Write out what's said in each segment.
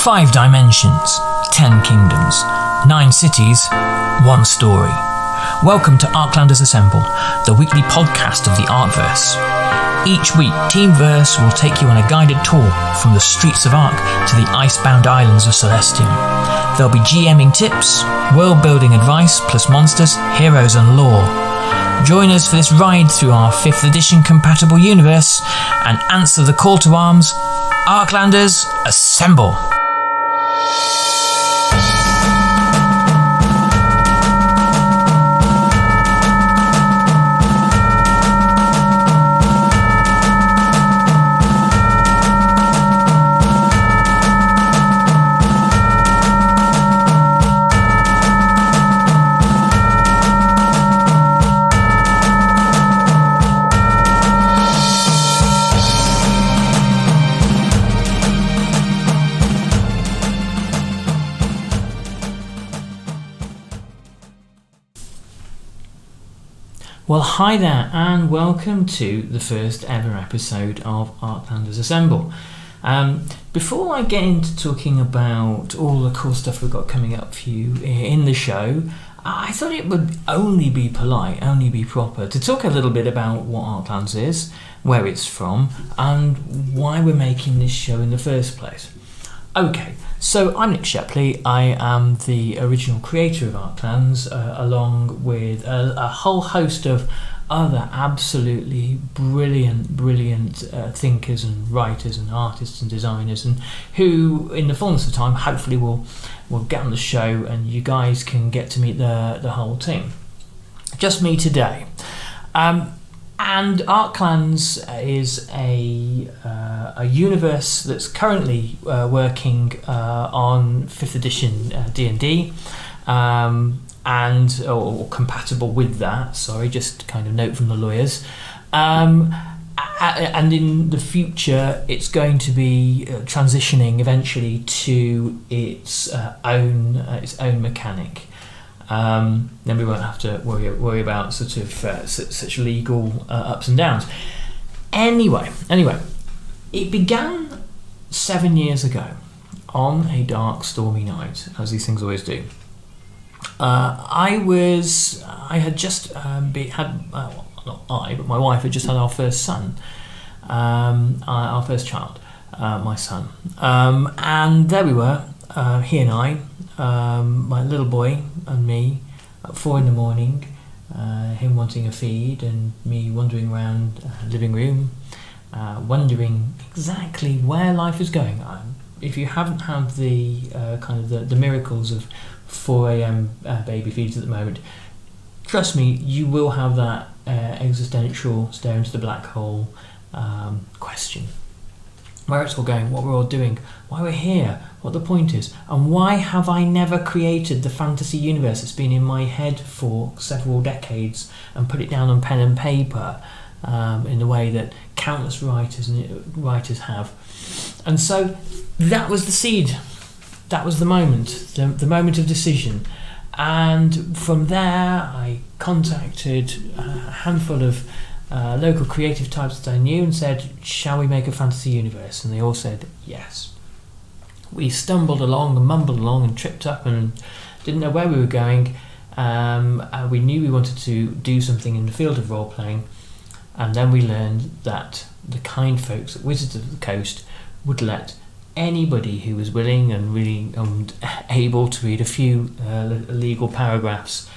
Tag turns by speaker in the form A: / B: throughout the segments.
A: 5 dimensions, 10 kingdoms, 9 cities, 1 story. Welcome to Arclanders Assemble, the weekly podcast of the Arcverse. Each week, Teamverse will take you on a guided tour from the streets of Arc to the icebound islands of Celestium. There'll be GMing tips, world-building advice, plus monsters, heroes and lore. Join us for this ride through our 5th edition compatible universe and answer the call to arms, Arclanders Assemble! Well, hi there, and welcome to the first ever episode of Arclanders Assemble. Before I get into talking about all the cool stuff we've got coming up for you in the show, I thought it would only be polite, only be proper to talk a little bit about what Arclands is, where it's from, and why we're making this show in the first place. Okay, so I'm Nick Shepley. I am the original creator of Arclands, along with a whole host of other absolutely brilliant thinkers and writers and artists and designers, and who, in the fullness of time, hopefully will get on the show, and you guys can get to meet the whole team. Just me today. And Arclands is a universe that's currently working on 5th edition D&D, or compatible with that. Sorry, just kind of note from the lawyers. And in the future, it's going to be transitioning eventually to its own mechanic. Then we won't have to worry about sort of such legal ups and downs. Anyway, it began 7 years ago on a dark, stormy night, as these things always do. Not I, but my wife had just had our first son, our first child, my son, and there we were, he and I. My little boy and me at 4 a.m, him wanting a feed and me wandering around the living room, wondering exactly where life is going. If you haven't had the the miracles of 4 a.m. Baby feeds at the moment, trust me, you will have that existential stare into the black hole question. Where it's all going, what we're all doing, why we're here, what the point is, and why have I never created the fantasy universe that's been in my head for several decades and put it down on pen and paper in the way that countless writers have. And so that was the seed, that was the moment, the moment of decision. And from there I contacted a handful of local creative types that I knew and said, shall we make a fantasy universe? And they all said yes. We stumbled along and mumbled along and tripped up and didn't know where we were going. We knew we wanted to do something in the field of role-playing, and then we learned that the kind folks at Wizards of the Coast would let anybody who was willing and really able to read a few legal paragraphs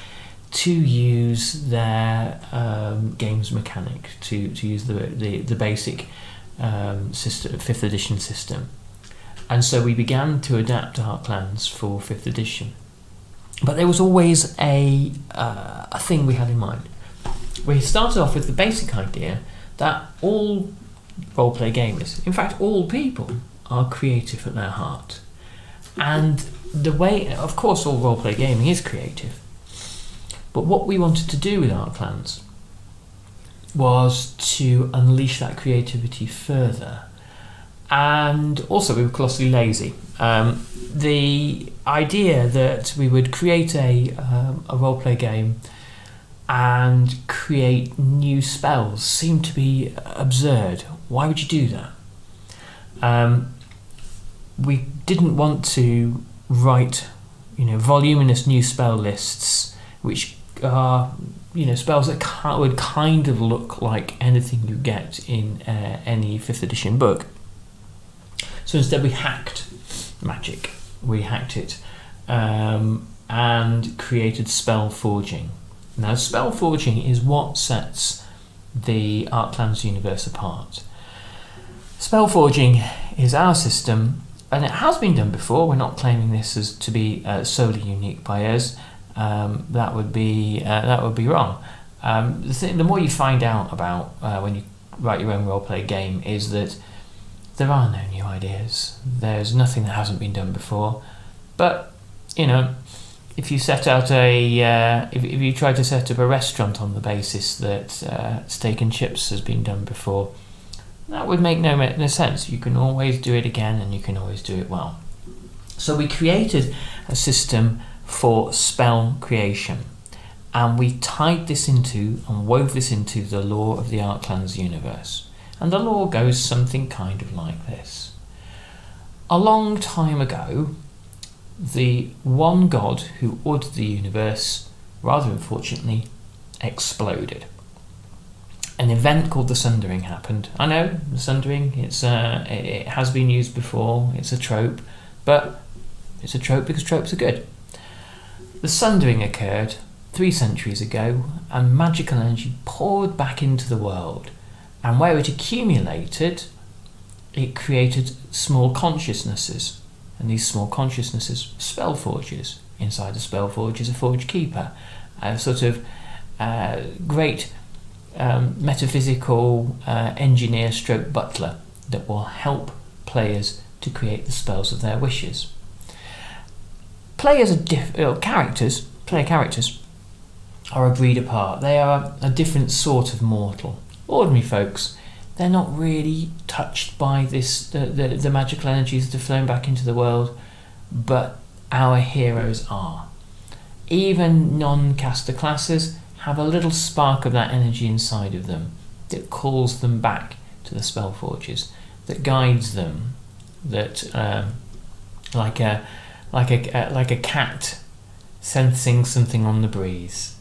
A: to use their games mechanic, to use the basic system, 5th edition system. And so we began to adapt Arclands for 5th edition. But there was always a thing we had in mind. We started off with the basic idea that all roleplay gamers, in fact all people, are creative at their heart. And the way, of course, all roleplay gaming is creative. But what we wanted to do with Arclands was to unleash that creativity further. And also we were colossally lazy. The idea that we would create a roleplay game and create new spells seemed to be absurd. Why would you do that? we didn't want to write, voluminous new spell lists, which are, spells that would kind of look like anything you get in any 5th edition book. So instead we hacked magic. We hacked it and created Spellforging. Now Spellforging is what sets the Arclands Universe apart. Spellforging is our system, and it has been done before. We're not claiming this as to be solely unique by us. That would be wrong. The more you find out about when you write your own roleplay game is that there are no new ideas. There's nothing that hasn't been done before. But if you set out if you try to set up a restaurant on the basis that steak and chips has been done before, that would make no sense. You can always do it again, and you can always do it well. So we created a system for spell creation, and we tied this into and wove this into the lore of the Arclands universe. And the lore goes something kind of like this. A long time ago, the one god who ordered the universe, rather unfortunately, exploded. An event called the Sundering happened. I know, the Sundering, it has been used before, it's a trope, but it's a trope because tropes are good. The Sundering occurred 3 centuries ago, and magical energy poured back into the world, and where it accumulated, it created small consciousnesses, and these small consciousnesses were spell forges. Inside the spell forge is a forge keeper, a sort of great metaphysical engineer stroke butler that will help players to create the spells of their wishes. Players are player characters are a breed apart. They are a different sort of mortal. Ordinary folks, they're not really touched by this the magical energies that are flowing back into the world, but our heroes are. Even non-caster classes have a little spark of that energy inside of them that calls them back to the spell forges, that guides them, that like a cat sensing something on the breeze,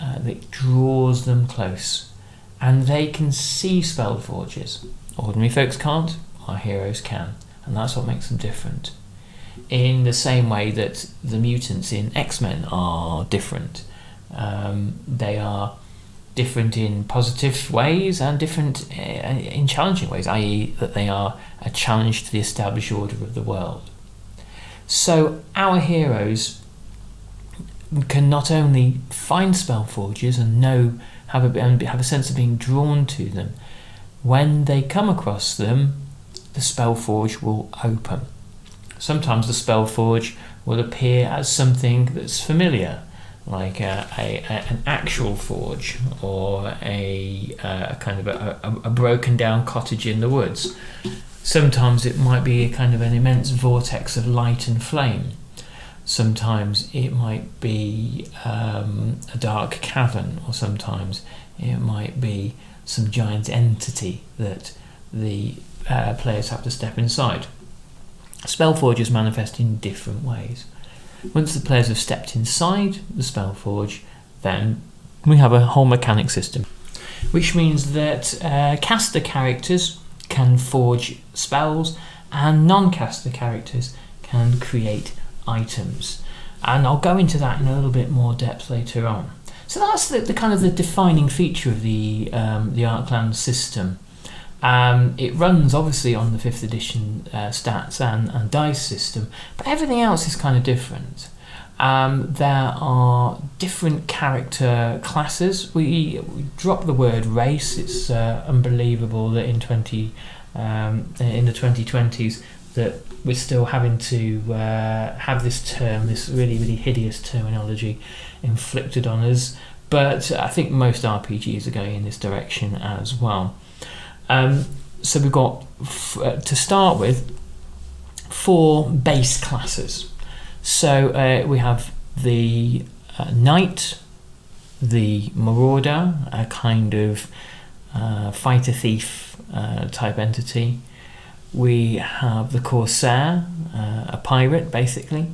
A: that draws them close, and they can see spell forges. Ordinary folks can't, our heroes can, and that's what makes them different. In the same way that the mutants in X-Men are different. They are different in positive ways and different in challenging ways, i.e. that they are a challenge to the established order of the world. So our heroes can not only find spell forges and have a sense of being drawn to them. When they come across them, the spell forge will open. Sometimes the spell forge will appear as something that's familiar, like an actual forge, or a kind of a broken down cottage in the woods. Sometimes it might be a kind of an immense vortex of light and flame. Sometimes it might be a dark cavern, or sometimes it might be some giant entity that the players have to step inside. Spellforges manifest in different ways. Once the players have stepped inside the Spellforge, then we have a whole mechanic system, which means that caster characters can forge spells and non-caster characters can create items. And I'll go into that in a little bit more depth later on. So that's the kind of the defining feature of the Arclands system. It runs obviously on the 5th edition stats and dice system, but everything else is kind of different. There are different character classes. We drop the word race. It's unbelievable that in the 2020s that we're still having to have this term, this really, really hideous terminology inflicted on us. But I think most RPGs are going in this direction as well. So we've got, to start with, 4 base classes. So we have the Knight, the Marauder, a kind of fighter thief type entity. we have the Corsair, a pirate basically,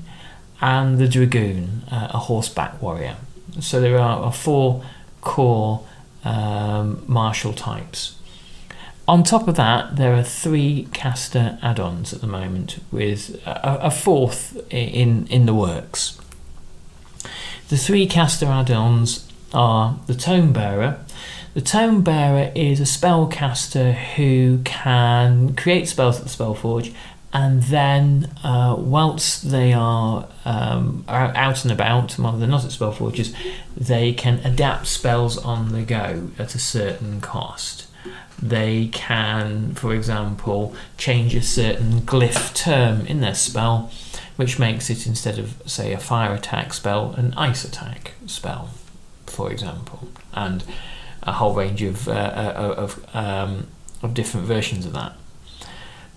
A: and the Dragoon, a horseback warrior. So there are 4 core martial types. On top of that, there are 3 caster add-ons at the moment, with a 4th in the works. The 3 caster add-ons are the Tome Bearer. The Tome Bearer is a spellcaster who can create spells at the Spellforge, and then whilst they are out and about, while they're not at Spellforges, they can adapt spells on the go at a certain cost. They can, for example, change a certain glyph term in their spell, which makes it, instead of, say, a fire attack spell, an ice attack spell, for example, and a whole range of different versions of that.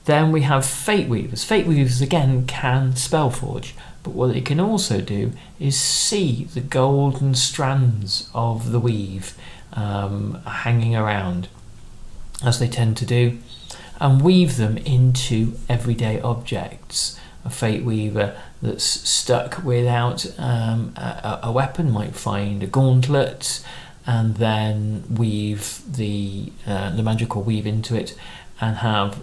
A: Then we have Fate Weavers. Fate Weavers, again, can Spellforge, but what they can also do is see the golden strands of the weave hanging around, as they tend to do, and weave them into everyday objects. A Fate Weaver that's stuck without a weapon might find a gauntlet and then weave the magical weave into it, and have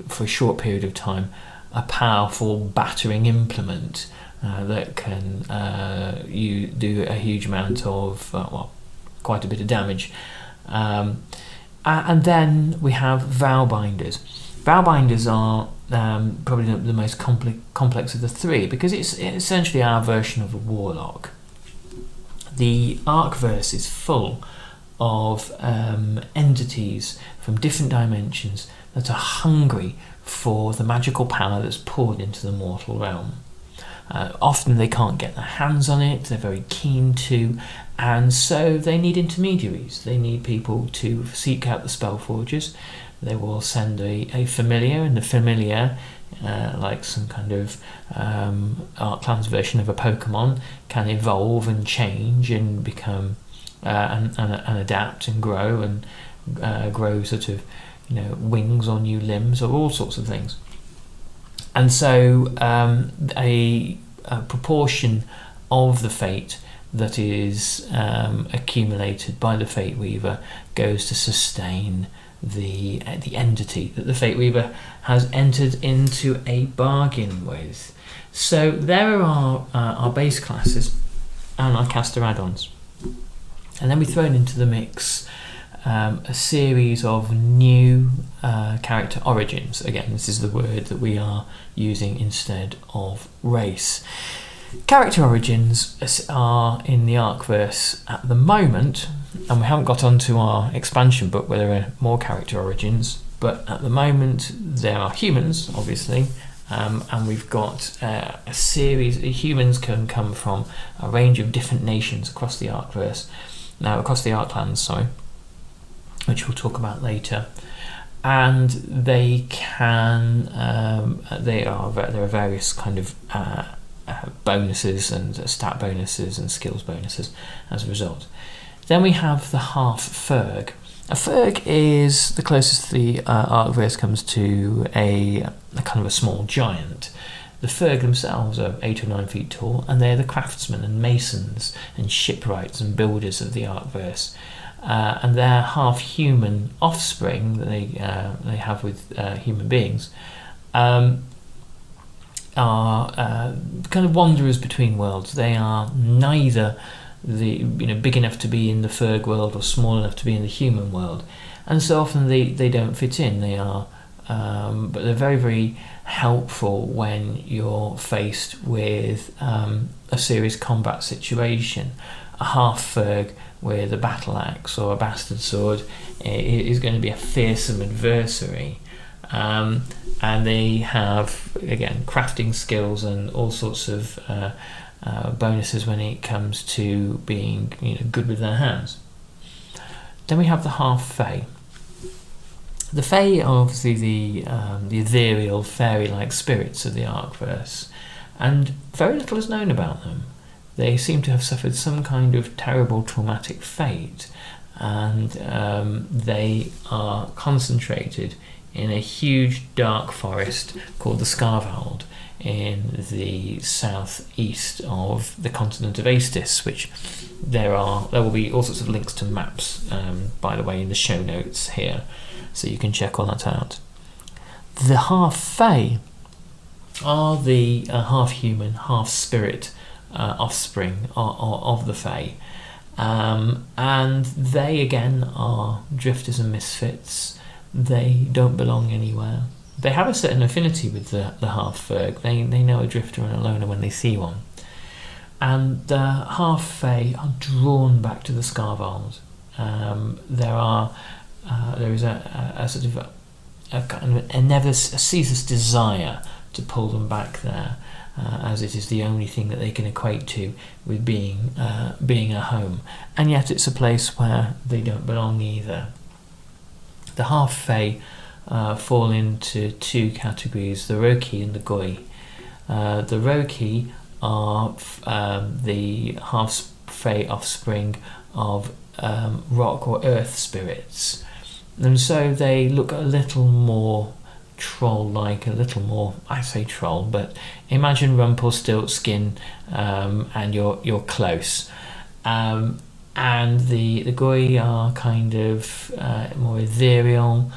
A: for a short period of time, a powerful battering implement that can do a huge amount of, quite a bit of damage. And then we have Vowbinders. Vowbinders are probably the most complex of the 3, because it's essentially our version of a warlock. The Arcverse is full of entities from different dimensions that are hungry for the magical power that's poured into the mortal realm. Often they can't get their hands on it, they're very keen to, and so they need intermediaries. They need people to seek out the Spellforgers. They will send a familiar, and the familiar, like some kind of Arclands version of a Pokemon, can evolve and change and become and adapt and grow and grow sort of, wings or new limbs or all sorts of things. And so a proportion of the fate that is accumulated by the Fate Weaver goes to sustain the entity that the Fate Weaver has entered into a bargain with. So there are our base classes and our caster add-ons. And then we've thrown into the mix a series of new character origins. Again, this is the word that we are using instead of race. Character origins are in the Arcverse at the moment, and we haven't got onto our expansion book where there are more character origins, but at the moment there are humans, obviously, and we've got a series. Humans can come from a range of different nations across the Arcverse, across the Arclands, which we'll talk about later. And they can, there are various kind of bonuses and stat bonuses and skills bonuses as a result. Then we have the half Ferg. A Ferg is the closest the Arcverse comes to a kind of a small giant. The Ferg themselves are 8 or 9 feet tall, and they're the craftsmen and masons and shipwrights and builders of the Arcverse. And their half-human offspring that they have with human beings are kind of wanderers between worlds. They are neither big enough to be in the Ferg world or small enough to be in the human world, and so often they don't fit in. They are, but they're very, very helpful when you're faced with a serious combat situation. A half Ferg with a battle axe or a bastard sword is going to be a fearsome adversary, and they have, again, crafting skills and all sorts of bonuses when it comes to being good with their hands. Then we have the half Fae. The Fae are obviously the ethereal, fairy-like spirits of the Arcverse, and very little is known about them. They seem to have suffered some kind of terrible traumatic fate, and they are concentrated in a huge dark forest called the Scarvald in the southeast of the continent of Astis, which there will be all sorts of links to maps, by the way, in the show notes here, so you can check all that out. The half-fae are the half-human, half-spirit offspring of the fae, and they again are drifters and misfits. They don't belong anywhere. They have a certain affinity with the half-ferg. They know a drifter and a loner when they see one. And the half-fae are drawn back to the Scarvald. There is a sort of a kind of a ceaseless desire to pull them back there, as it is the only thing that they can equate to with being a home. And yet it's a place where they don't belong either. The half-fae fall into two categories, the Roki and the Goi. The Roki are the half-fae offspring of rock or earth spirits, and so they look a little more troll-like, a little more, I say troll, but imagine Rumpelstiltskin, and you're close. And the Goi are kind of more ethereal,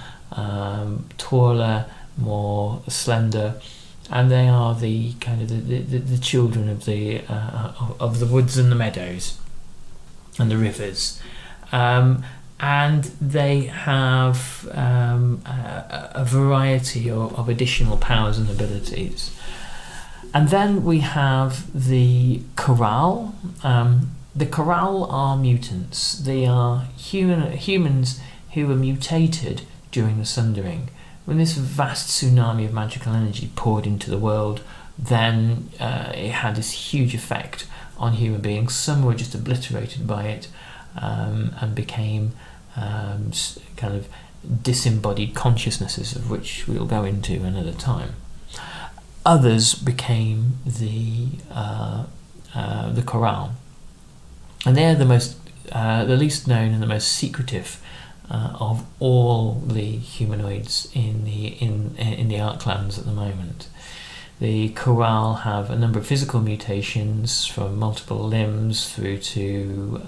A: taller, more slender, and they are the kind of the children of the woods and the meadows and the rivers, and they have a variety of additional powers and abilities. And then we have the Chorale. The Chorale are mutants. They are humans who were mutated during the Sundering. When this vast tsunami of magical energy poured into the world, then it had this huge effect on human beings. Some were just obliterated by it, and became kind of disembodied consciousnesses, of which we'll go into another time. Others became the Chorale, and they are the least known and the most secretive of all the humanoids in the Arclands at the moment. The Chorale have a number of physical mutations, from multiple limbs through to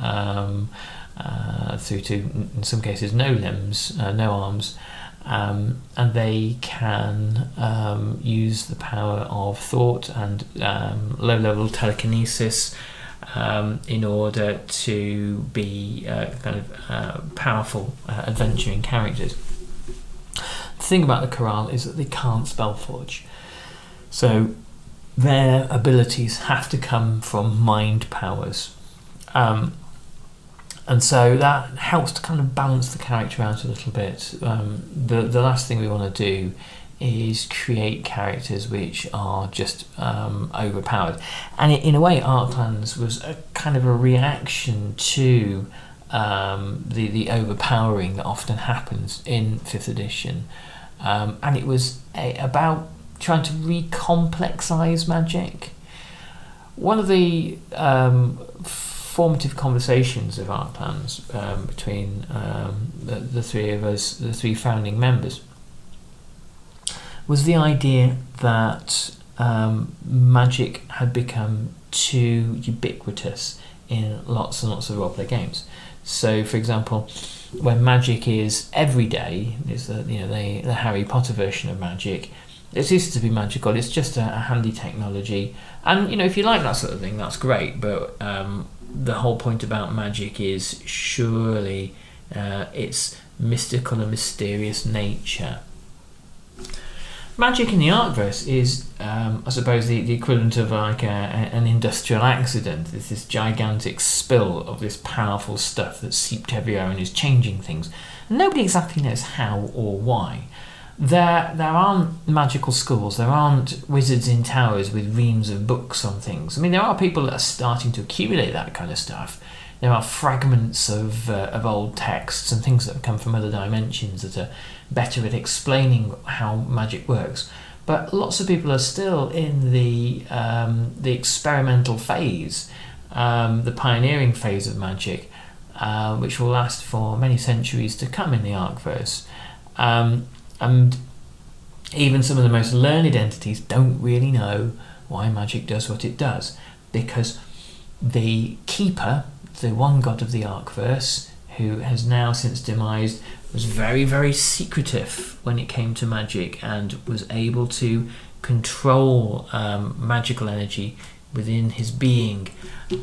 A: in some cases no limbs, no arms, and they can use the power of thought and low-level telekinesis in order to be powerful adventuring characters. The thing about the Chorale is that they can't spellforge, so their abilities have to come from mind powers, and so that helps to kind of balance the character out a little bit. The last thing we want to do is create characters which are just overpowered, and in a way Arclands was a kind of a reaction to the overpowering that often happens in 5th edition, and it was about trying to recomplexize magic. One of the formative conversations of Arclands between the three of us, the three founding members, was the idea that magic had become too ubiquitous in lots and lots of roleplay games. So, for example, when magic is every day, is the Harry Potter version of magic, it ceases to be magical. It's just a handy technology, and if you like that sort of thing, that's great. But the whole point about magic is surely its mystical and mysterious nature. Magic in the Arcverse is, I suppose, the equivalent of like an industrial accident. It's this gigantic spill of this powerful stuff that's seeped everywhere and is changing things. And nobody exactly knows how or why. There aren't magical schools, there aren't wizards in towers with reams of books on things. I mean, there are people that are starting to accumulate that kind of stuff. There are fragments of old texts and things that have come from other dimensions that are better at explaining how magic works. But lots of people are still in the experimental phase, the pioneering phase of magic, which will last for many centuries to come in the Arcverse. And even some of the most learned entities don't really know why magic does what it does, because the Keeper, the one god of the Arcverse, who has now since demised, was very, very secretive when it came to magic, and was able to control magical energy within his being,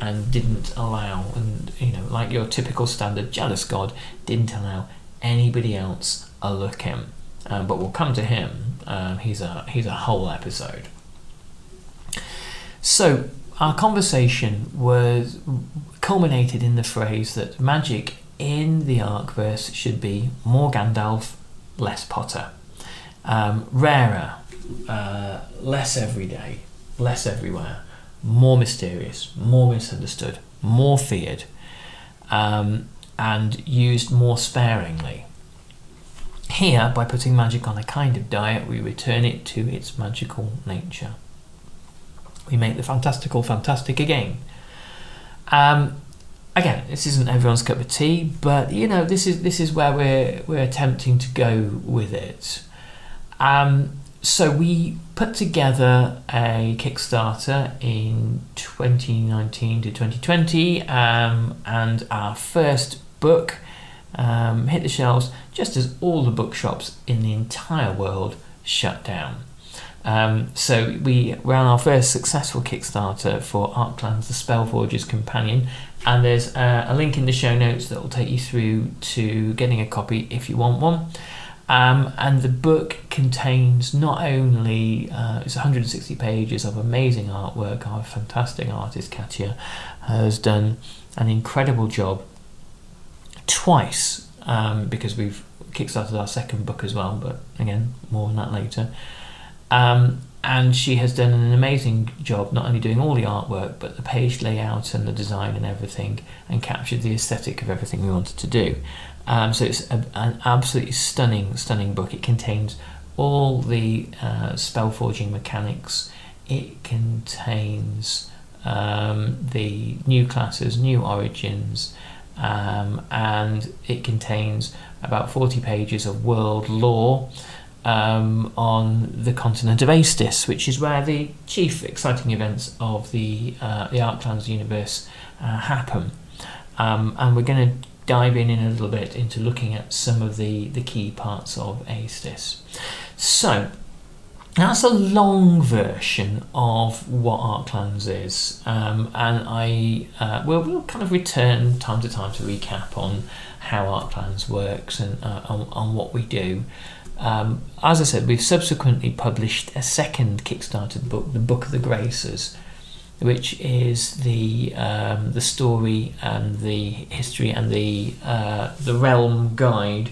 A: and didn't allow, and like your typical standard jealous god, didn't allow anybody else a look in. But we'll come to him. He's a whole episode. So our conversation was culminated in the phrase that magic in the Arcverse should be more Gandalf, less Potter, rarer, less everyday, less everywhere, more mysterious, more misunderstood, more feared, and used more sparingly. Here, by putting magic on a kind of diet, we return it to its magical nature. We make the fantastical fantastic again. Again, this isn't everyone's cup of tea, but this is where we're attempting to go with it. So we put together a Kickstarter in 2019 to 2020, and our first book hit the shelves just as all the bookshops in the entire world shut down. So we ran our first successful Kickstarter for Arclands, the Spellforger's Companion, and there's a link in the show notes that will take you through to getting a copy if you want one. And the book contains not only it's 160 pages of amazing artwork. Our fantastic artist Katya has done an incredible job twice, because we've kickstarted our second book as well, but again, more on that later. And she has done an amazing job not only doing all the artwork, but the page layout and the design and everything, and captured the aesthetic of everything we wanted to do. So it's an absolutely stunning book. It contains all the spellforging mechanics. It contains the new classes, new origins, and it contains about 40 pages of world lore on the continent of Aestus, which is where the chief exciting events of the Arclands Universe happen. And we're going to dive in a little bit into looking at some of the key parts of Aestus. So that's a long version of what Arclands is, and we'll kind of return time to time to recap on how Arclands works and on what we do. As I said, we've subsequently published a second Kickstarter book, the Book of the Graces, which is the story and the history and the realm guide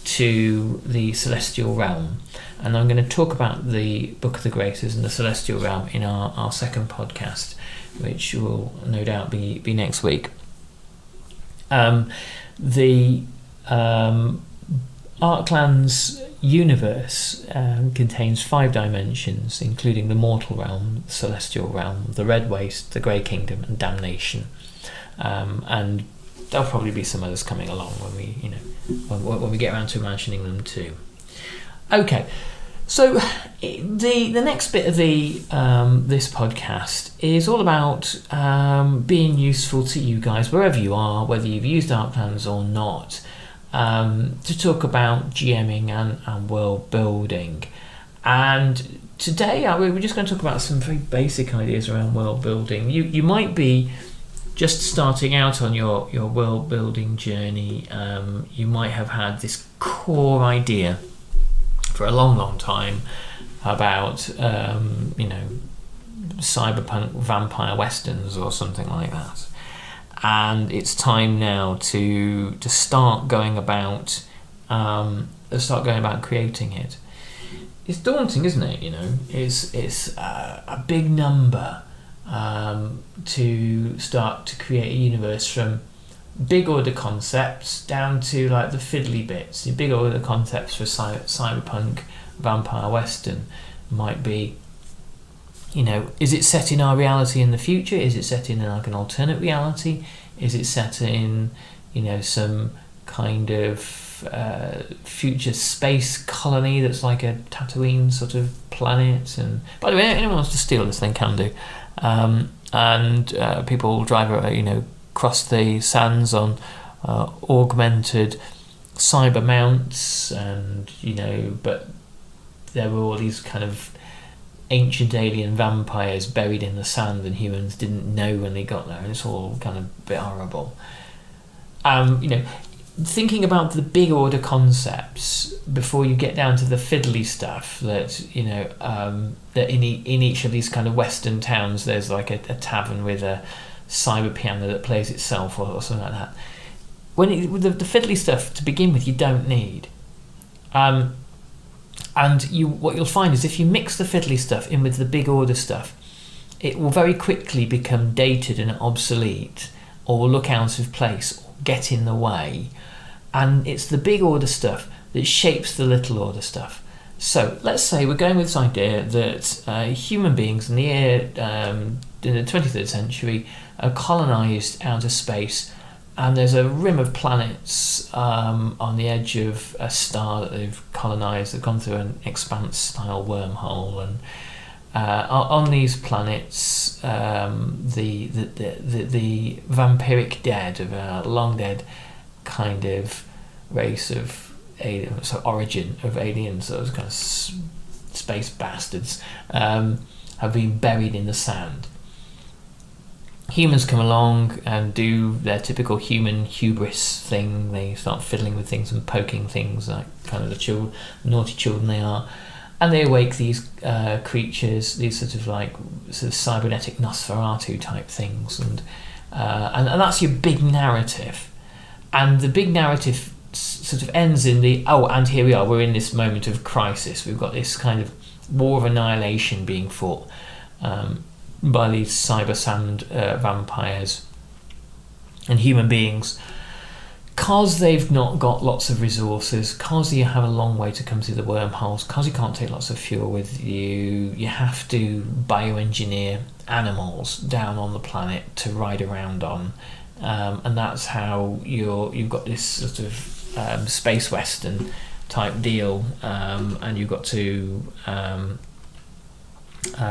A: to the Celestial Realm. And I'm going to talk about the Book of the Graces and the Celestial Realm in our second podcast, which will no doubt be next week. The Arclands Universe contains 5 dimensions, including the Mortal Realm, the Celestial Realm, the Red Waste, the Grey Kingdom, and Damnation. And there'll probably be some others coming along when we get around to mentioning them too. Okay, so the next bit of this podcast is all about being useful to you guys wherever you are, whether you've used Arclands or not. To talk about GMing and world building. And today we're just going to talk about some very basic ideas around world building. You might be just starting out on your world building journey. You might have had this core idea for a long time about cyberpunk vampire westerns or something like that. And it's time now to start going about creating it. It's daunting, isn't it? It's a big number to start to create a universe from big order concepts down to like the fiddly bits. The big order concepts for cyberpunk vampire western might be, is it set in our reality in the future? Is it set in like an alternate reality? Is it set in, some kind of future space colony that's like a Tatooine sort of planet. And by the way, anyone wants to steal this thing can do. And people drive, across the sands on augmented cyber mounts, and but there were all these kind of ancient alien vampires buried in the sand, and humans didn't know when they got there, and it's all kind of a bit horrible. Thinking about the big order concepts before you get down to the fiddly stuff that that in each of these kind of western towns there's like a tavern with a cyber piano that plays itself or something like that. With the fiddly stuff to begin with, you don't need. And what you'll find is if you mix the fiddly stuff in with the big order stuff, it will very quickly become dated and obsolete, or will look out of place, or get in the way. And it's the big order stuff that shapes the little order stuff. So let's say we're going with this idea that human beings in the 23rd century are colonized outer space, and there's a rim of planets on the edge of a star that they've colonized. They've gone through an expanse-style wormhole, and on these planets, the vampiric dead of a long-dead kind of race of alien, so origin of aliens, those kind of space bastards, have been buried in the sand. Humans come along and do their typical human hubris thing. They start fiddling with things and poking things like kind of the naughty children they are, and they awake these creatures, these sort of cybernetic Nosferatu type things, and that's your big narrative. And the big narrative sort of ends in and here we are, we're in this moment of crisis. We've got this kind of war of annihilation being fought by these cyber sand vampires and human beings, because they've not got lots of resources, because you have a long way to come through the wormholes, because you can't take lots of fuel with you. You have to bioengineer animals down on the planet to ride around on, and that's how you've got this sort of space western type deal, and you've got to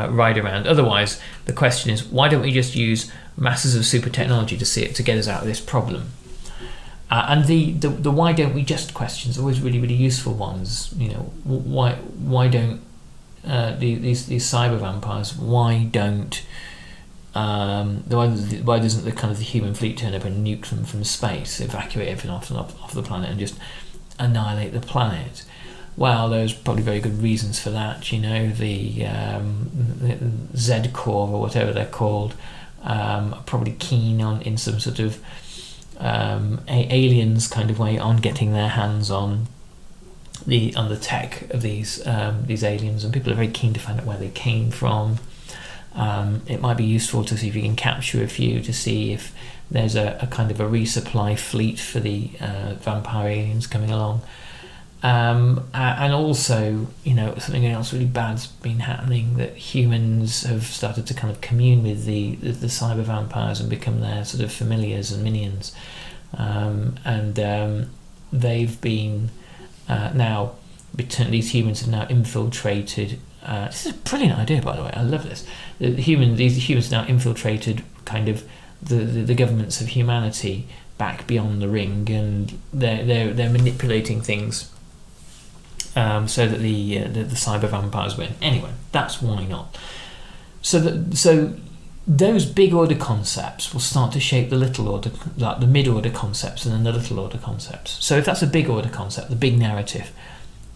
A: ride around. Otherwise, the question is, why don't we just use masses of super technology to get us out of this problem? And the why don't we just questions are always really, really useful ones. Why don't these cyber vampires? Why doesn't the kind of the human fleet turn up and nuke them from space, evacuate everything off the planet, and just annihilate the planet? Well, there's probably very good reasons for that. The Z Corps or whatever they're called are probably keen in some sort of aliens kind of way on getting their hands on the tech of these aliens, and people are very keen to find out where they came from. It might be useful to see if you can capture a few, to see if there's a kind of a resupply fleet for the vampire aliens coming along. And also, something else really bad's been happening, that humans have started to kind of commune with the cyber vampires and become their sort of familiars and minions, and they've been these humans have now infiltrated. This is a brilliant idea, by the way. I love this. These humans have now infiltrated kind of the governments of humanity back beyond the ring, and they're manipulating things. So that the cyber vampires win. Anyway, that's why not. So those big order concepts will start to shape the little order, like the mid order concepts, and then the little order concepts. So if that's a big order concept, the big narrative,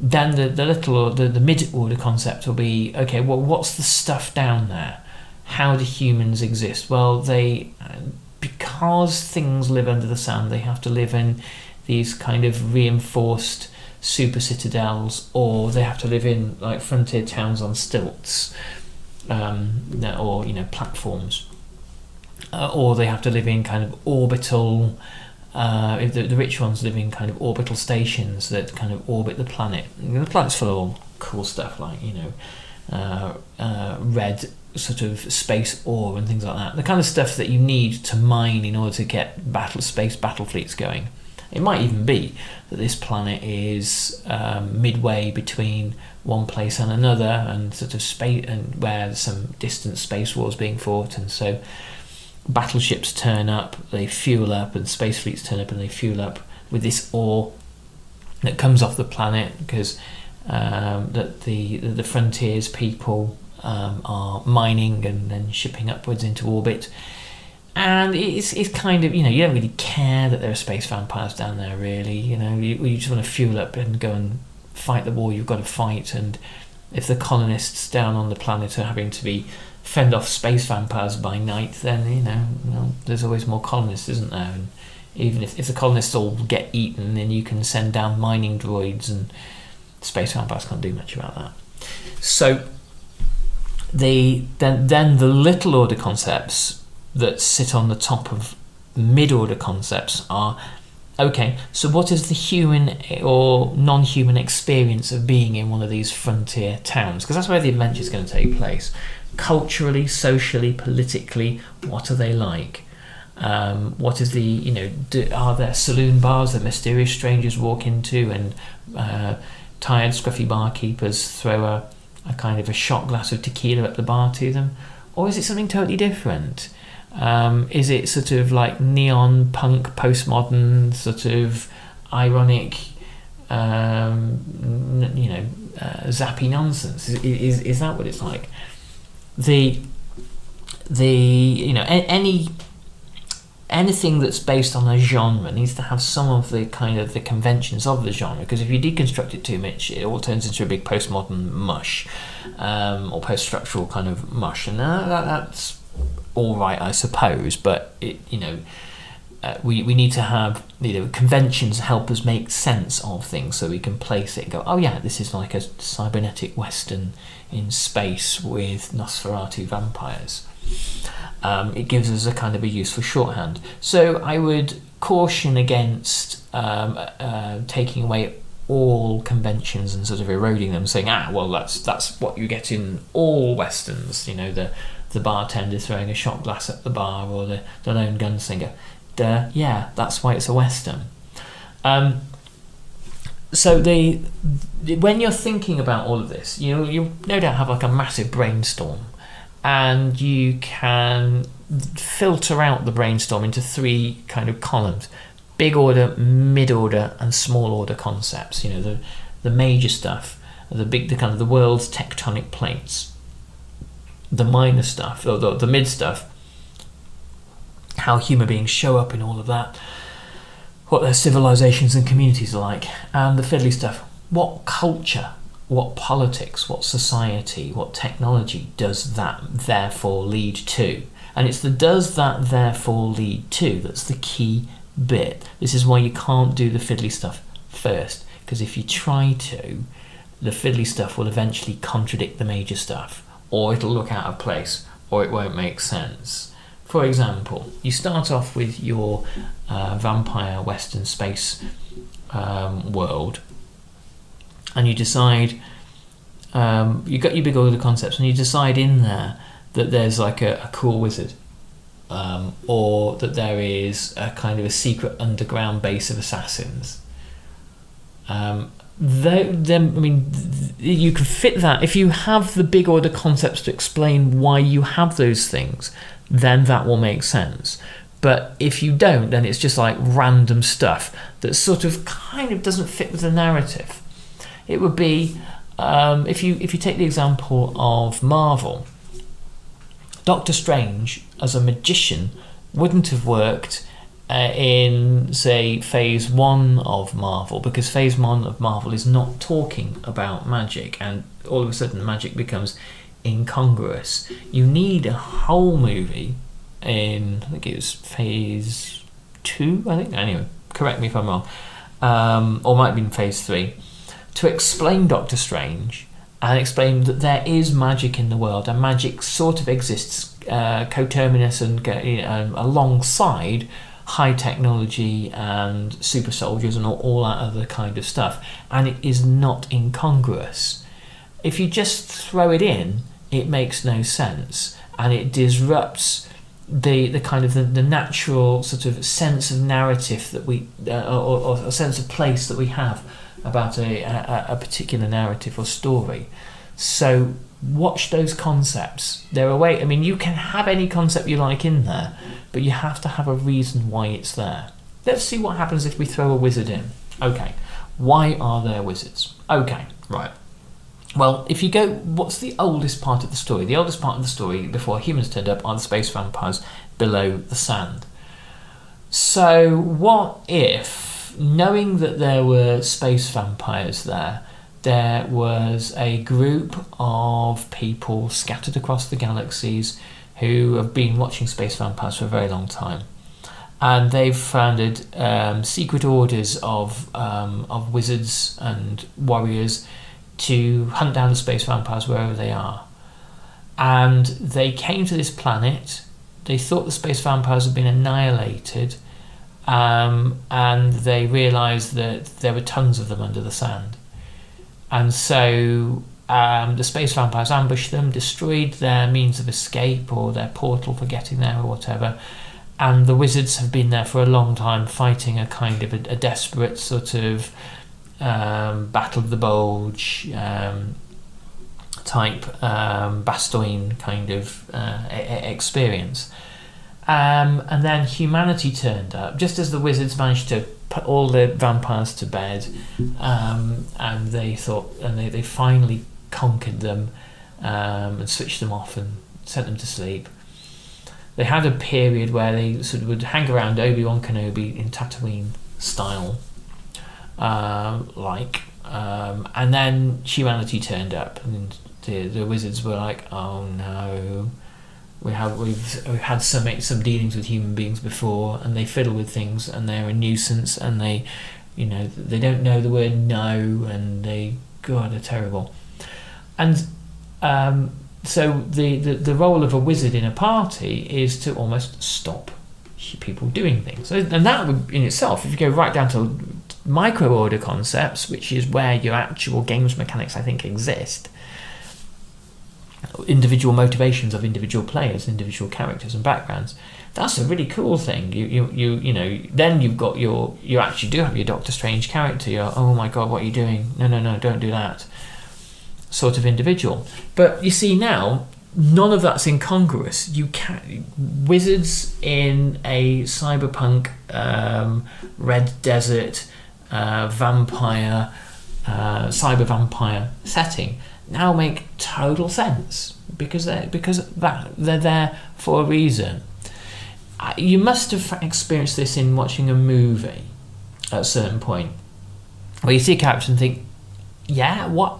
A: then the little order, the mid order concept will be, okay, well, what's the stuff down there? How do humans exist? Well, because things live under the sand, they have to live in these kind of reinforced super citadels, or they have to live in like frontier towns on stilts, or platforms, or they have to live in kind of orbital. If the rich ones live in kind of orbital stations that kind of orbit the planet. The planet's full of all cool stuff like red sort of space ore and things like that. The kind of stuff that you need to mine in order to get space battle fleets going. It might even be that this planet is midway between one place and another, and sort of space, and where there's some distant space wars being fought, and so battleships turn up, they fuel up, and space fleets turn up and they fuel up with this ore that comes off the planet, because that the frontiers people are mining and then shipping upwards into orbit. And it's kind of, you don't really care that there are space vampires down there, really. You just want to fuel up and go and fight the war you've got to fight. And if the colonists down on the planet are having to be fend off space vampires by night, then, there's always more colonists, isn't there? And even if the colonists all get eaten, then you can send down mining droids, and space vampires can't do much about that. So then the little order concepts that sit on the top of mid-order concepts are, okay, so what is the human or non-human experience of being in one of these frontier towns? Because that's where the adventure is going to take place. Culturally, socially, politically, what are they like? What is are there saloon bars that mysterious strangers walk into, and tired, scruffy barkeepers throw a kind of a shot glass of tequila at the bar to them? Or is it something totally different? Is it sort of like neon punk, postmodern, sort of ironic, zappy nonsense? Is that what it's like? Anything that's based on a genre needs to have some of the kind of the conventions of the genre, because if you deconstruct it too much, it all turns into a big postmodern mush, or post-structural kind of mush, and that's all right, I suppose. But we need to have conventions help us make sense of things, so we can place it and go, oh yeah, this is like a cybernetic western in space with Nosferatu vampires. It gives us a kind of a useful shorthand. So I would caution against taking away all conventions and sort of eroding them, saying, well, that's what you get in all westerns. The bartender throwing a shot glass at the bar, or the lone gunslinger. Yeah, that's why it's a western. So when you're thinking about all of this, you no doubt have like a massive brainstorm, and you can filter out the brainstorm into three kind of columns: big order, mid order, and small order concepts. The major stuff, the kind of the world's tectonic plates. The minor stuff, or the mid stuff, how human beings show up in all of that, what their civilizations and communities are like, and the fiddly stuff, what culture, what politics, what society, what technology does that therefore lead to? And it's the does that therefore lead to that's the key bit. This is why you can't do the fiddly stuff first, because if you try to, the fiddly stuff will eventually contradict the major stuff, or it'll look out of place, or it won't make sense. For example, you start off with your vampire western space world, and you decide, you've got your big order concepts, and you decide in there that there's like a cool wizard, or that there is a kind of a secret underground base of assassins. You can fit that. If you have the big order concepts to explain why you have those things, then that will make sense. But if you don't, then it's just like random stuff that sort of kind of doesn't fit with the narrative. It would be if you take the example of Marvel, Doctor Strange as a magician wouldn't have worked in, say, phase 1 of Marvel, because phase 1 of Marvel is not talking about magic, and all of a sudden magic becomes incongruous. You need a whole movie in, I think it was phase 2, anyway, correct me if I'm wrong, or might have been phase 3, to explain Doctor Strange and explain that there is magic in the world, and magic sort of exists coterminous and alongside high technology and super soldiers and all that other kind of stuff, and it is not incongruous. If you just throw it in, it makes no sense, and it disrupts the kind of the natural sort of sense of narrative that we or a sense of place that we have about a particular narrative or story. So watch those concepts. They're a way. I mean, you can have any concept you like in there, but you have to have a reason why it's there. Let's see what happens if we throw a wizard in. Okay, why are there wizards? Okay, right. Well, if you go, what's the oldest part of the story? The oldest part of the story before humans turned up are the space vampires below the sand. So what if, knowing that there were space vampires there was a group of people scattered across the galaxies who have been watching space vampires for a very long time. And they've founded secret orders of wizards and warriors to hunt down the space vampires wherever they are. And they came to this planet. They thought the space vampires had been annihilated, and they realised that there were tons of them under the sand. And so the space vampires ambushed them, destroyed their means of escape or their portal for getting there or whatever. And the wizards have been there for a long time, fighting a kind of a desperate sort of Battle of the Bulge type Bastogne kind of experience. And then humanity turned up, just as the wizards managed to put all the vampires to bed, and they thought, and they finally conquered them and switched them off and sent them to sleep. They had a period where they sort of would hang around Obi-Wan Kenobi in Tatooine style, and then humanity turned up, and the wizards were like, "Oh no, we've had some dealings with human beings before, and they fiddle with things, and they're a nuisance, and they don't know the word no, and they're terrible." And so the role of a wizard in a party is to almost stop people doing things. So, and that would in itself, if you go right down to micro order concepts, which is where your actual games mechanics I think exist, individual motivations of individual players, individual characters and backgrounds, that's a really cool thing. You know, then you actually do have your Doctor Strange character. You're, oh my god, what are you doing? No, don't do that. Sort of individual. But you see now, none of that's incongruous. You can wizards in a cyberpunk red desert vampire cyber vampire setting now make total sense because they're there for a reason. You must have experienced this in watching a movie at a certain point, where you see a character and think, yeah, why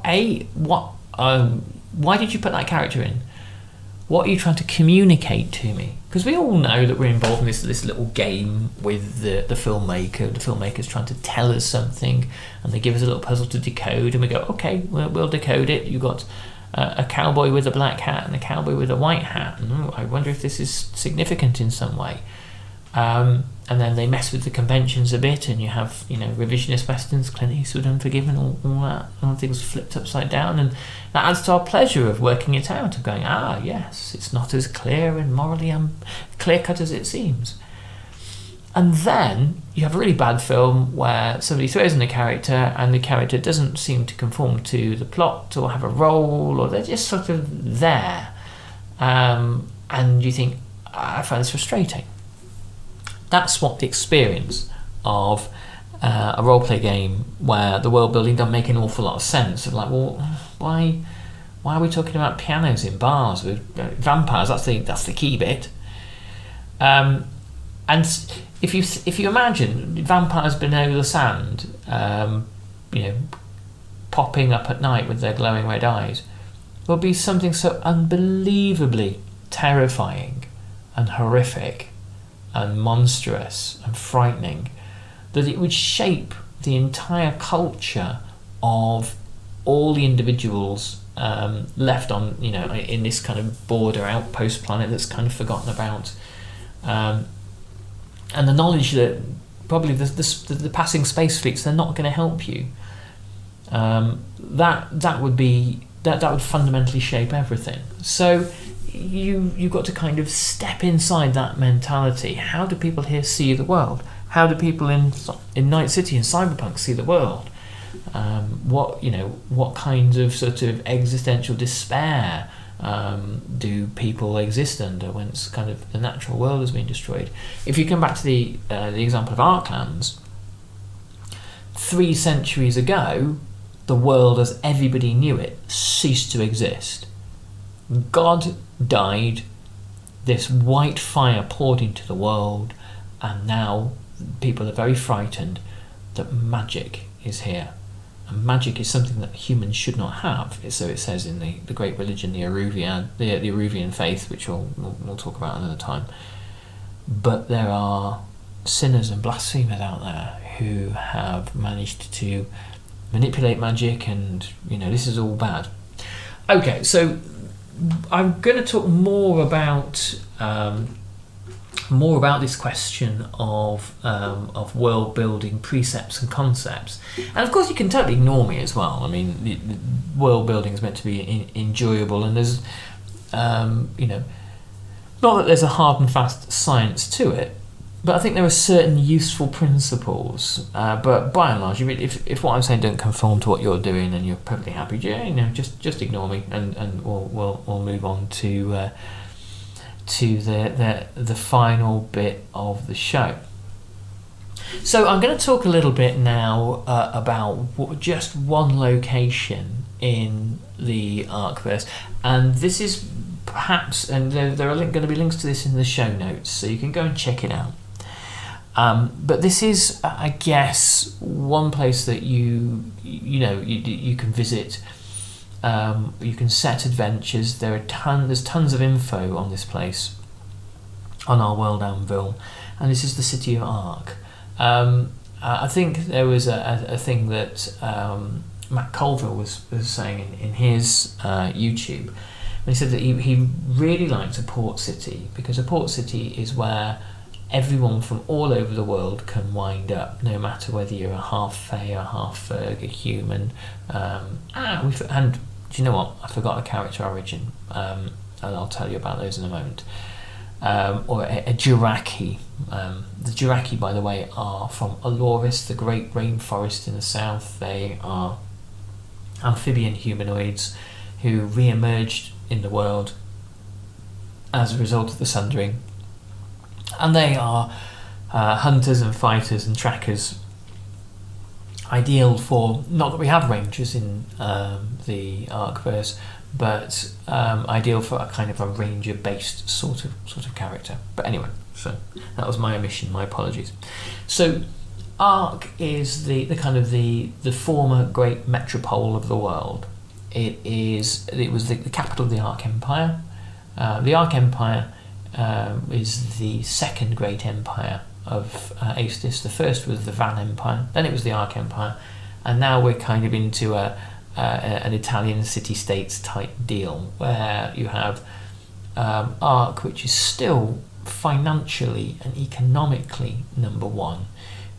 A: did you put that character in? What are you trying to communicate to me? Because we all know that we're involved in this little game with the filmmaker. The filmmaker's trying to tell us something, and they give us a little puzzle to decode, and we go, okay, we'll decode it. You've got a cowboy with a black hat and a cowboy with a white hat. I wonder if this is significant in some way. And then they mess with the conventions a bit, and you have, revisionist westerns, Clint Eastwood, Unforgiven, all that, all things flipped upside down, and that adds to our pleasure of working it out, of going, yes, it's not as clear and morally clear-cut as it seems. And then you have a really bad film where somebody throws in a character, and the character doesn't seem to conform to the plot or have a role, or they're just sort of there, and you think, I find this frustrating. That's what the experience of a roleplay game where the world building doesn't make an awful lot of sense. Of like, well, why are we talking about pianos in bars with vampires? That's the key bit. And if you imagine vampires below the sand, popping up at night with their glowing red eyes, will be something so unbelievably terrifying and horrific and monstrous and frightening that it would shape the entire culture of all the individuals left on, in this kind of border outpost planet that's kind of forgotten about, and the knowledge that probably the passing space fleets, they're not going to help you. That would fundamentally shape everything. So you've got to kind of step inside that mentality. How do people here see the world? How do people in Night City and Cyberpunk see the world? What kinds of sort of existential despair do people exist under when it's kind of the natural world has been destroyed? If you come back to the example of Arclands, 3 centuries ago, the world as everybody knew it ceased to exist. God died, this white fire poured into the world, and now people are very frightened that magic is here. And magic is something that humans should not have, so it says in the great religion, the Aruvian faith, which we'll talk about another time. But there are sinners and blasphemers out there who have managed to manipulate magic, and this is all bad. Okay, so I'm going to talk more about this question of world building precepts and concepts, and of course you can totally ignore me as well. I mean, the world building is meant to be enjoyable, and there's not that there's a hard and fast science to it, but I think there are certain useful principles. But by and large, if what I'm saying don't conform to what you're doing and you're perfectly happy, just ignore me, and we'll move on to the final bit of the show. So I'm going to talk a little bit now about just one location in the Arcverse, and this is perhaps, and there are going to be links to this in the show notes, so you can go and check it out. But this is, I guess, one place that you can visit. You can set adventures. There's tons of info on this place on our world anvil, and this is the city of Arc. I think there was a thing that Matt Colville was saying in his YouTube. He said that he really liked a port city, because a port city is where everyone from all over the world can wind up, no matter whether you're a half Fae, a half Ferg, a human. And do you know what? I forgot a character origin, and I'll tell you about those in a moment. Or a Jiraki. The Jiraki, by the way, are from Aloris, the great rainforest in the south. They are amphibian humanoids who re-emerged in the world as a result of the Sundering. And they are hunters and fighters and trackers, ideal for, not that we have rangers in the Arcverse, but ideal for a kind of a ranger-based sort of character. But anyway, so that was my omission. My apologies. So Arc is the kind of the former great metropole of the world. It was the capital of the Arc Empire. The Arc Empire is the second great empire of Aestus. The first was the Van Empire, then it was the Arc Empire, and now we're kind of into an Italian city-states type deal, where you have Arc, which is still financially and economically number one,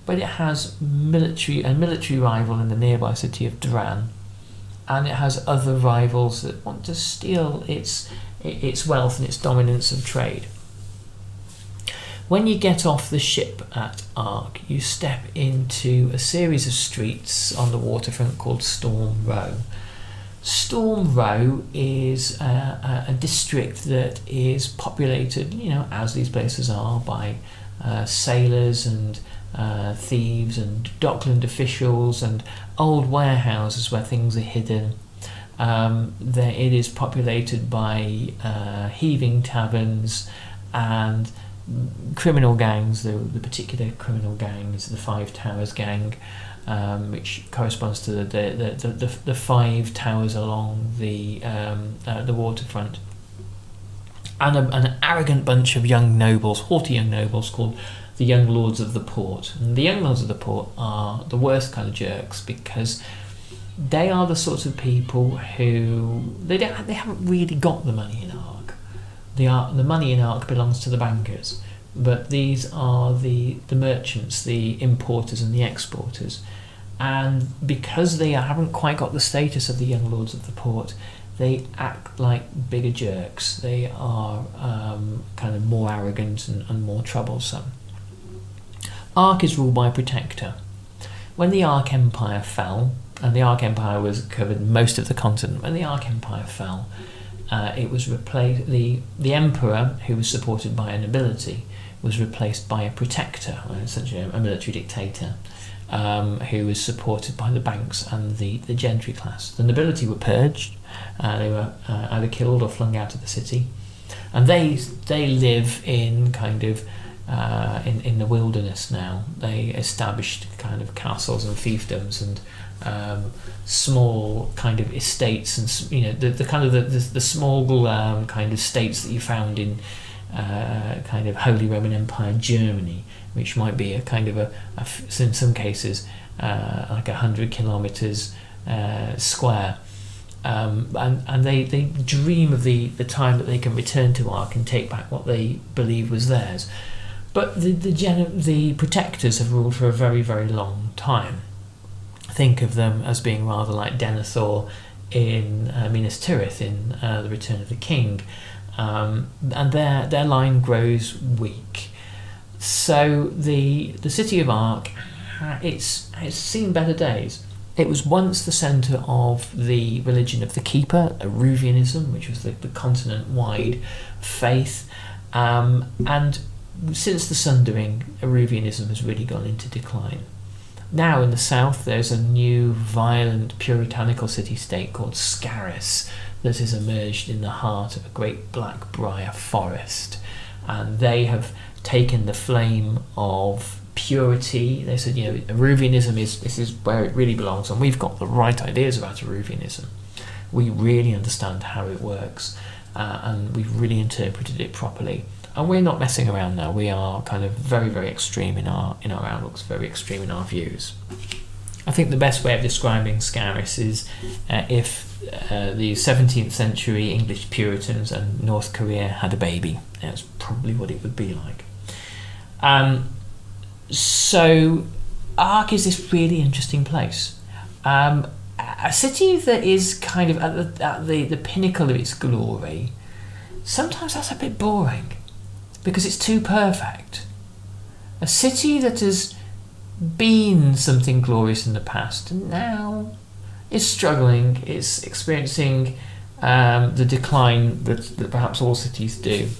A: but it has a military rival in the nearby city of Duran, and it has other rivals that want to steal its wealth and its dominance of trade. When you get off the ship at Arc, you step into a series of streets on the waterfront called Storm Row. Storm Row is a district that is populated, as these places are, by sailors and thieves and dockland officials and old warehouses where things are hidden. It is populated by heaving taverns and criminal gangs. The particular criminal gang is the Five Towers gang, which corresponds to the five towers along the waterfront, and an arrogant bunch of young nobles, haughty young nobles, called the Young Lords of the Port. And the Young Lords of the Port are the worst kind of jerks, because they are the sorts of people who they haven't really got the money in Arc. The money in Arc belongs to the bankers, but these are the merchants, the importers and the exporters, And because they haven't quite got the status of the young lords of the port, they act like bigger jerks. They are kind of more arrogant and more troublesome. Arc is ruled by a protector. When the Arc Empire fell, and the Arc Empire covered most of the continent, when the Arc Empire fell, it was replaced. The emperor, who was supported by a nobility, was replaced by a protector, essentially a military dictator, who was supported by the banks and the gentry class. The nobility were purged. They were either killed or flung out of the city, and they live in kind of in the wilderness now. They established kind of castles and fiefdoms and small kind of estates, and the kind of the small kind of states that you found in kind of Holy Roman Empire Germany, which might be a kind of in some cases like 100 kilometers square. And they dream of the time that they can return to Arc and take back what they believe was theirs. But the protectors have ruled for a very, very long time. Think of them as being rather like Denethor in Minas Tirith in The Return of the King, and their line grows weak. So the city of Arc, it's seen better days. It was once the centre of the religion of the Keeper, Aruvianism, which was the continent-wide faith, and since the Sundering, Aruvianism has really gone into decline. Now in the south there's a new violent puritanical city-state called Scaris that has emerged in the heart of a great black briar forest, and they have taken the flame of purity. They said, Aruvianism this is where it really belongs, and we've got the right ideas about Aruvianism. We really understand how it works, and we've really interpreted it properly. And we're not messing around now. We are kind of very, very extreme in our outlooks, very extreme in our views. I think the best way of describing Scaris is if the 17th century English Puritans and North Korea had a baby. That's probably what it would be like. So Arc is this really interesting place. A city that is kind of at the pinnacle of its glory. Sometimes that's a bit boring, because it's too perfect. A city that has been something glorious in the past and now is struggling, is experiencing the decline that perhaps all cities do.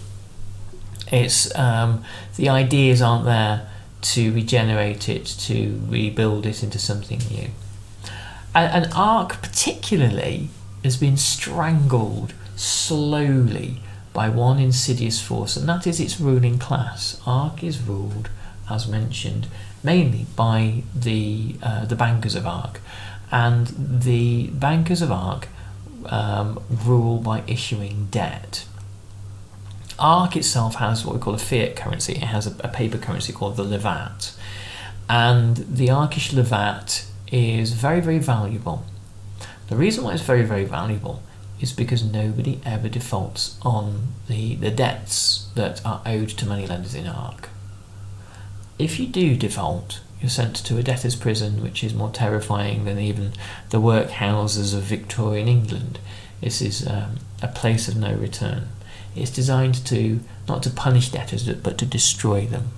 A: It's the ideas aren't there to regenerate it, to rebuild it into something new. And Arc particularly has been strangled slowly by one insidious force, and that is its ruling class. Arc is ruled, as mentioned, mainly by the bankers of Arc, and the bankers of Arc rule by issuing debt. Arc itself has what we call a fiat currency. It has a paper currency called the levat, and the Arcish levat is very, very valuable. The reason why it's very, very valuable is because nobody ever defaults on the debts that are owed to moneylenders in Arc. If you do default, you're sent to a debtor's prison, which is more terrifying than even the workhouses of Victorian England. This is a place of no return. It's designed not to punish debtors, but to destroy them.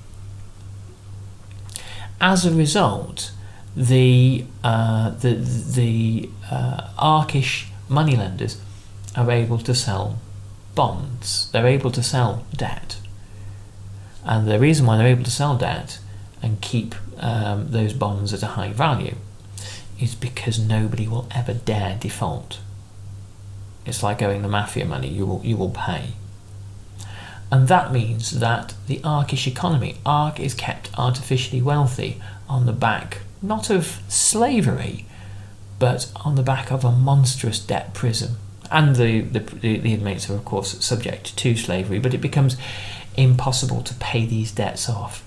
A: As a result, the Arcish moneylenders are able to sell bonds. They're able to sell debt, and the reason why they're able to sell debt and keep those bonds at a high value is because nobody will ever dare default. It's like owing the mafia money. You will pay. And that means that the Arcish economy, Arc is kept artificially wealthy on the back, not of slavery, but on the back of a monstrous debt prison. And the inmates are, of course, subject to slavery, but it becomes impossible to pay these debts off.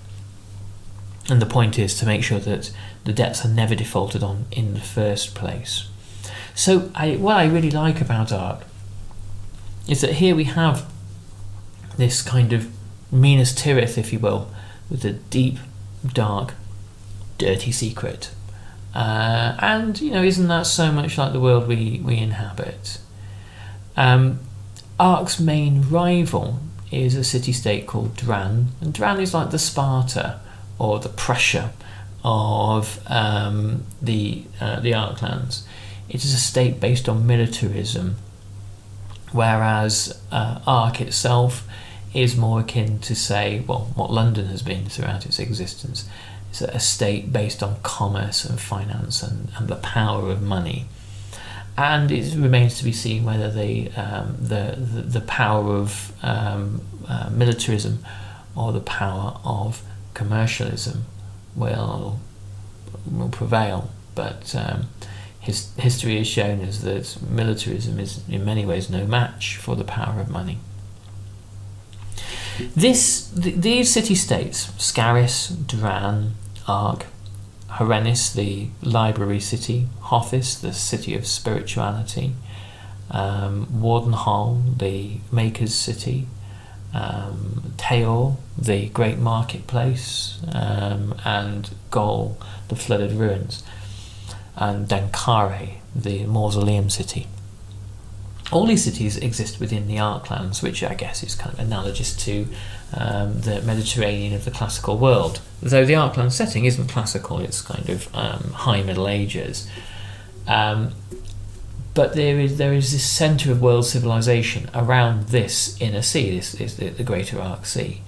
A: And the point is to make sure that the debts are never defaulted on in the first place. So what I really like about Arc is that here we have this kind of Minas Tirith, if you will, with a deep, dark, dirty secret. And isn't that so much like the world we inhabit? Arc's main rival is a city-state called Dran, and Dran is like the Sparta or the Prussia of the Arclands. It is a state based on militarism, whereas Arc itself is more akin to, say, what London has been throughout its existence. It's a state based on commerce and finance and the power of money. And it remains to be seen whether the power of militarism or the power of commercialism will prevail. But history has shown us that militarism is in many ways no match for the power of money. These city-states, Scaris, Duran, Arc, Herenis, the library city, Hothis, the city of spirituality, Wardenhall, the maker's city, Teor, the great marketplace, and Gol, the flooded ruins, and Dankare, the mausoleum city. All these cities exist within the Arclands, which I guess is kind of analogous to the Mediterranean of the classical world. Though the Arcland setting isn't classical, it's kind of high Middle Ages. But there is this centre of world civilization around this inner sea, this is the Greater Arc Sea.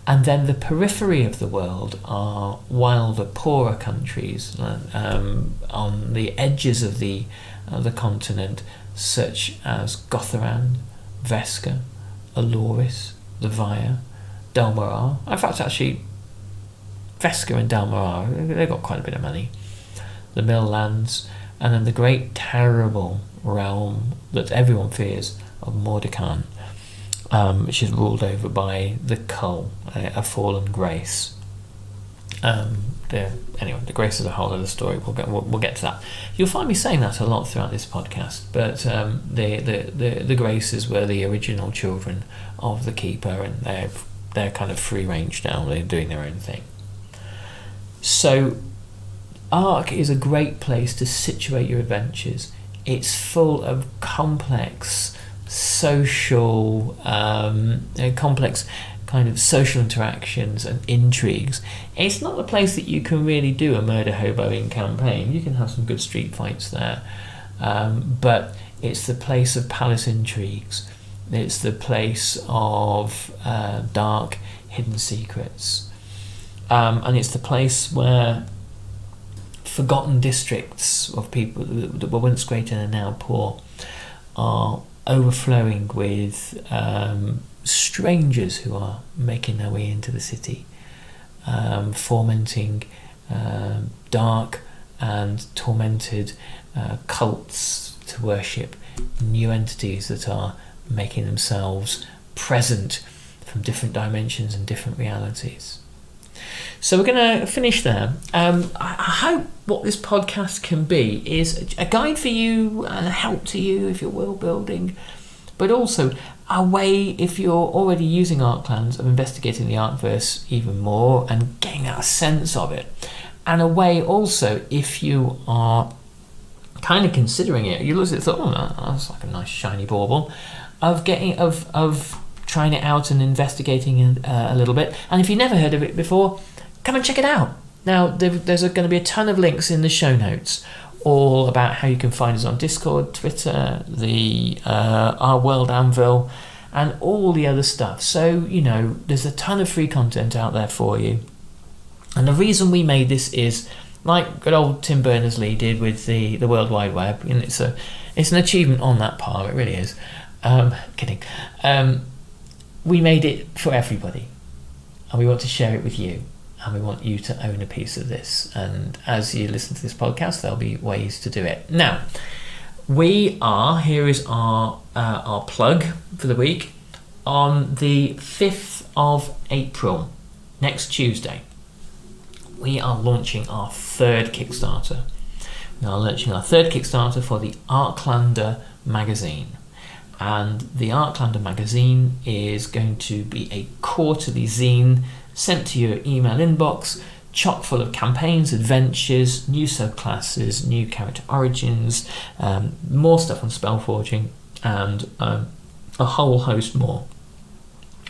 A: And then the periphery of the world are wilder, poorer countries on the edges of the continent, such as Gotharan, Vesca, Aloris, the Via, Dalmarar. In fact, actually, Vesca and Dalmarar, they've got quite a bit of money. The Mill Lands, and then the great, terrible realm that everyone fears of Mordekan, which is ruled over by the Cull, a fallen grace. Anyway, the grace is a whole other story. We'll get to that. You'll find me saying that a lot throughout this podcast. But the graces were the original children of the Keeper, and they're kind of free range now. They're doing their own thing. So, Arc is a great place to situate your adventures. It's full of complex social, complex kind of social interactions and intrigues. It's not a place that you can really do a murder hoboing campaign. You can have some good street fights there, but it's the place of palace intrigues. It's the place of dark, hidden secrets, and it's the place where forgotten districts of people that were once great and are now poor are overflowing with strangers who are making their way into the city, fomenting dark and tormented cults to worship new entities that are making themselves present from different dimensions and different realities. So we're going to finish there. I hope what this podcast can be is a guide for you and a help to you if you're world building, but also a way, if you're already using Arclands, of investigating the Arcverse even more and getting that sense of it. And a way also, if you are kind of considering it, you look at it and thought, oh, that's like a nice shiny bauble, of trying it out and investigating it a little bit. And if you've never heard of it before, come and check it out. Now, there's going to be a ton of links in the show notes, all about how you can find us on Discord, Twitter, the Our World Anvil, and all the other stuff. So, there's a ton of free content out there for you. And the reason we made this is, like good old Tim Berners-Lee did with the World Wide Web, and it's an achievement on that part, it really is. Kidding. We made it for everybody, and we want to share it with you. And we want you to own a piece of this. And as you listen to this podcast, there'll be ways to do it. Now, here is our plug for the week. On the 5th of April, next Tuesday, we are launching our third Kickstarter. We are launching our third Kickstarter for the Arclander magazine. And the Arclander magazine is going to be a quarterly zine sent to your email inbox chock full of campaigns, adventures, new subclasses, new character origins, more stuff on Spellforging, and a whole host more.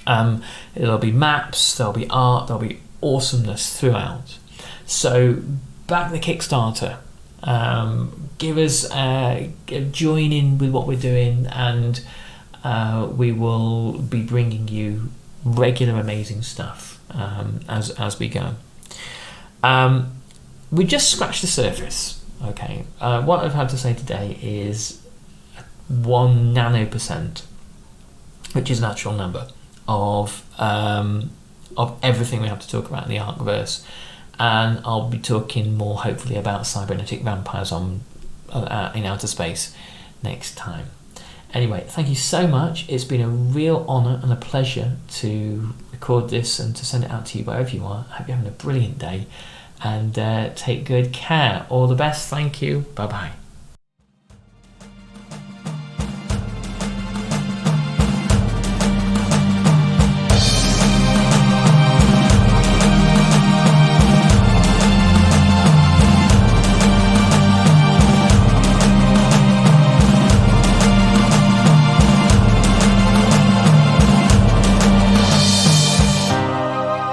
A: There'll be maps, there'll be art, there'll be awesomeness throughout. So back the Kickstarter, give us join in with what we're doing, and we will be bringing you regular amazing stuff as we go. We just scratched the surface. Okay, what I've had to say today is 1 nano%, which is an actual number of everything we have to talk about in the Arcverse, and I'll be talking more hopefully about cybernetic vampires on in outer space next time. Anyway, thank you so much. It's been a real honour and a pleasure to record this and to send it out to you wherever you are. I hope you're having a brilliant day, and take good care. All the best. Thank you. Bye bye.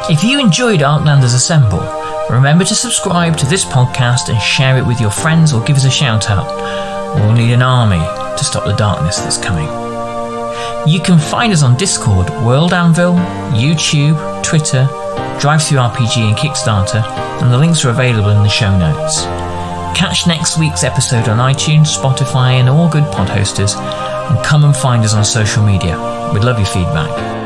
A: If you enjoyed Arclanders Assemble, remember to subscribe to this podcast and share it with your friends, or give us a shout out. We'll need an army to stop the darkness that's coming. You can find us on Discord, World Anvil, YouTube, Twitter, DriveThru RPG and Kickstarter, and the links are available in the show notes. Catch next week's episode on iTunes, Spotify and all good pod hosters, and come and find us on social media. We'd love your feedback.